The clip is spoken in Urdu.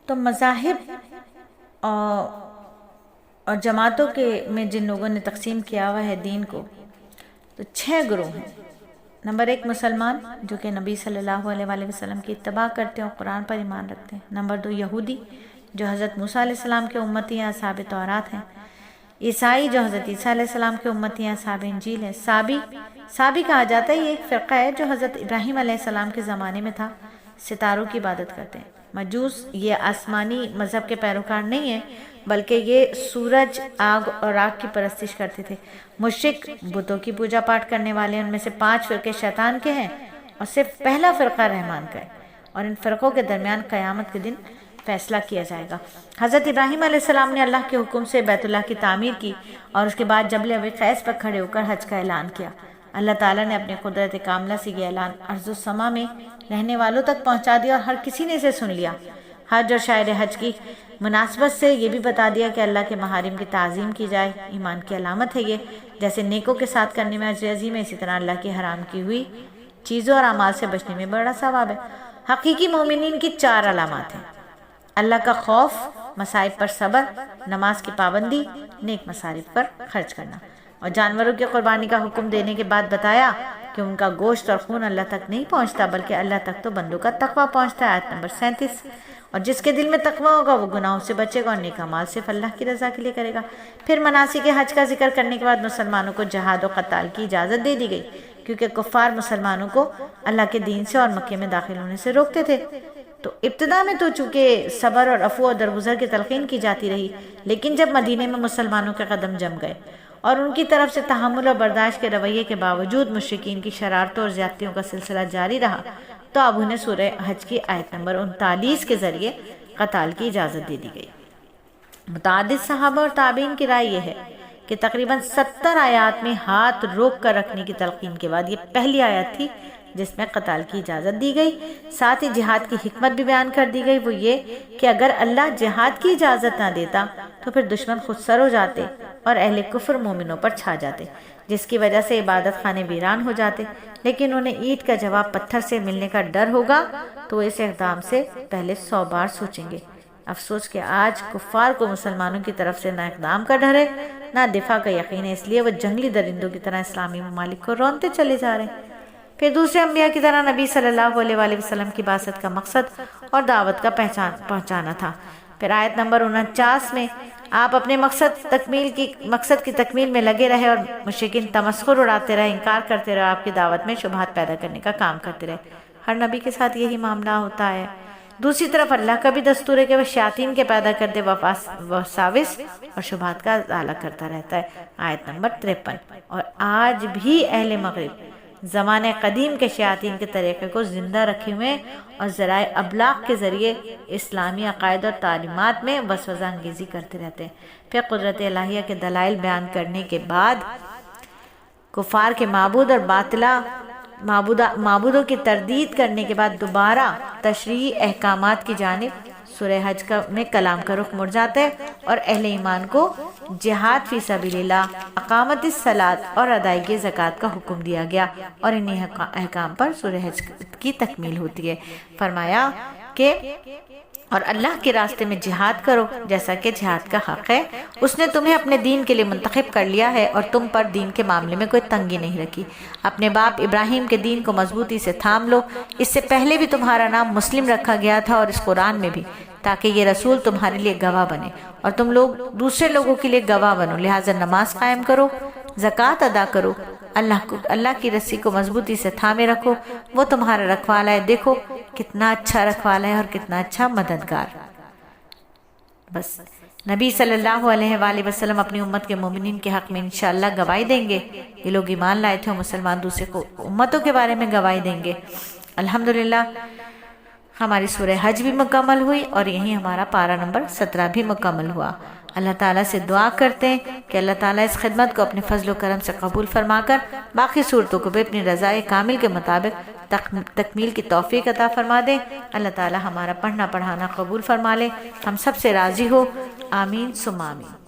تو مذاہب اور جماعتوں میں جن لوگوں نے تقسیم کیا ہوا ہے دین کو، تو 6 گروہ ہیں۔ نمبر 1 مسلمان، جو کہ نبی صلی اللہ علیہ وآلہ وسلم کی اتباع کرتے ہیں اور قرآن پر ایمان رکھتے ہیں۔ نمبر 2 یہودی، جو حضرت موسیٰ علیہ السلام کے امتی ہیں، اصحاب تورات ہیں۔ عیسائی، جو حضرت عیسیٰ علیہ السلام کے امتی ہیں، اصحاب انجیل ہیں۔ سابی کہا جاتا ہے، یہ ایک فرقہ ہے جو حضرت ابراہیم علیہ السلام کے زمانے میں تھا، ستاروں کی عبادت کرتے ہیں۔ مجوس، یہ آسمانی مذہب کے پیروکار نہیں ہیں، بلکہ یہ سورج، آگ اور راکھ کی پرستش کرتے تھے۔ مشرک، بتوں کی پوجا پاٹ کرنے والے، ان میں سے 5 فرقے شیطان کے ہیں اور صرف پہلا فرقہ رحمان کا ہے، اور ان فرقوں کے درمیان قیامت کے دن فیصلہ کیا جائے گا۔ حضرت ابراہیم علیہ السلام نے اللہ کے حکم سے بیت اللہ کی تعمیر کی اور اس کے بعد جبل ابی قیس پر کھڑے ہو کر حج کا اعلان کیا۔ اللہ تعالیٰ نے اپنی قدرت کاملہ سے یہ اعلان ارض و سما میں رہنے والوں تک پہنچا دیا اور ہر کسی نے اسے سن لیا۔ حج اور شاعر حج کی مناسبت سے یہ بھی بتا دیا کہ اللہ کے محارم کی تعظیم کی جائے، ایمان کی علامت ہے یہ۔ جیسے نیکوں کے ساتھ کرنے میں اجر عظیم ہے، اسی طرح اللہ کی حرام کی ہوئی چیزوں اور اعمال سے بچنے میں بڑا ثواب ہے۔ حقیقی مومنین کی 4 علامات ہیں: اللہ کا خوف، مصائب پر صبر، نماز کی پابندی، نیک مصارف پر خرچ کرنا۔ اور جانوروں کی قربانی کا حکم دینے کے بعد بتایا کہ ان کا گوشت اور خون اللہ تک نہیں پہنچتا، بلکہ اللہ تک تو بندوں کا تقویٰ پہنچتا ہے۔ آیت نمبر 37۔ اور جس کے دل میں تقویٰ ہوگا وہ گناہوں سے بچے گا اور نیک اعمال صرف اللہ کی رضا کے لیے کرے گا۔ پھر مناسک حج کا ذکر کرنے کے بعد مسلمانوں کو جہاد و قتال کی اجازت دے دی گئی، کیونکہ کفار مسلمانوں کو اللہ کے دین سے اور مکے میں داخل ہونے سے روکتے تھے۔ تو ابتدا میں تو چونکہ صبر اور عفو اور درگزر کی تلقین کی جاتی رہی، لیکن جب مدینے میں مسلمانوں کے قدم جم گئے اور ان کی طرف سے تحمل اور برداشت کے رویے کے باوجود مشرکین کی شرارتوں اور زیادتیوں کا سلسلہ جاری رہا، تو اب انہیں سورہ حج کی آیت نمبر 39 کے ذریعے قتال کی اجازت دے دی گئی۔ متعدد صحابہ اور تابعین کی رائے یہ ہے کہ تقریباً 70 آیات میں ہاتھ روک کر رکھنے کی تلقین کے بعد یہ پہلی آیت تھی جس میں قتال کی اجازت دی گئی۔ ساتھ ہی جہاد کی حکمت بھی بیان کر دی گئی، وہ یہ کہ اگر اللہ جہاد کی اجازت نہ دیتا تو پھر دشمن خود سر ہو جاتے اور اہل کفر مومنوں پر چھا جاتے، جس کی وجہ سے عبادت خانے ویران ہو جاتے۔ لیکن انہیں اینٹ کا جواب پتھر سے ملنے کا ڈر ہوگا تو اس اقدام سے پہلے 100 بار سوچیں گے۔ افسوس کہ آج کفار کو مسلمانوں کی طرف سے نہ اقدام کا ڈر ہے نہ دفاع کا یقین ہے، اس لیے وہ جنگلی درندوں کی طرح اسلامی ممالک کو رونتے چلے جا رہے ہیں۔ پھر دوسرے انبیاء کی طرح نبی صلی اللہ علیہ وآلہ وسلم کی بعثت کا مقصد اور دعوت کا پہنچانا تھا۔ پھر آیت نمبر 49 میں آپ اپنے مقصد کی تکمیل میں لگے رہے اور مشرکین تمسخر اڑاتے رہے، انکار کرتے رہے، آپ کی دعوت میں شبہات پیدا کرنے کا کام کرتے رہے۔ ہر نبی کے ساتھ یہی معاملہ ہوتا ہے۔ دوسری طرف اللہ کا بھی دستور ہے کہ وہ شیاطین کے پیدا کردے وساوس اور شبہات کا ازالہ کرتا رہتا ہے۔ آیت نمبر 53۔ اور آج بھی اہل مغرب زمانہ قدیم کے شیاطین کے طریقے کو زندہ رکھے ہوئے اور ذرائع ابلاغ کے ذریعے اسلامی عقائد اور تعلیمات میں وسوسہ انگیزی کرتے رہتے ہیں۔ پھر قدرت الہیہ کے دلائل بیان کرنے کے بعد کفار کے معبود اور باطلہ معبودوں کی تردید کرنے کے بعد دوبارہ تشریعی احکامات کی جانب سورہ حج میں کلام کا رخ مڑ جاتا ہے اور اہل ایمان کو جہاد فی سبیل اللہ، اقامت الصلاۃ اور ادائیگی زکوٰۃ کا حکم دیا گیا، اور انہی احکام پر سورہ حج کی تکمیل ہوتی ہے۔ فرمایا کہ اور اللہ کے راستے میں جہاد کرو جیسا کہ جہاد کا حق ہے، اس نے تمہیں اپنے دین کے لیے منتخب کر لیا ہے اور تم پر دین کے معاملے میں کوئی تنگی نہیں رکھی۔ اپنے باپ ابراہیم کے دین کو مضبوطی سے تھام لو، اس سے پہلے بھی تمہارا نام مسلم رکھا گیا تھا اور اس قرآن میں بھی، تاکہ یہ رسول تمہارے لیے گواہ بنے اور تم لوگ دوسرے لوگوں کے لیے گواہ بنو۔ لہٰذا نماز قائم کرو، زکوٰۃ ادا کرو، اللہ کی رسی کو مضبوطی سے تھامے رکھو، وہ تمہارا رکھوالا ہے، دیکھو کتنا اچھا رکھوالا ہے اور کتنا اچھا مددگار۔ بس نبی صلی اللہ علیہ وآلہ وسلم اپنی امت کے مومنین کے حق میں انشاءاللہ گواہی دیں گے۔ یہ لوگ ایمان لائے تھے اور مسلمان دوسرے کو امتوں کے بارے میں گواہی دیں گے۔ الحمدللہ ہماری سورہ حج بھی مکمل ہوئی اور یہیں ہمارا پارہ نمبر 17 بھی مکمل ہوا۔ اللہ تعالیٰ سے دعا کرتے ہیں کہ اللہ تعالیٰ اس خدمت کو اپنے فضل و کرم سے قبول فرما کر باقی صورتوں کو بھی اپنی رضائے کامل کے مطابق تکمیل کی توفیق عطا فرما دے۔ اللہ تعالیٰ ہمارا پڑھنا پڑھانا قبول فرما لے، ہم سب سے راضی ہو، آمین ثم آمین۔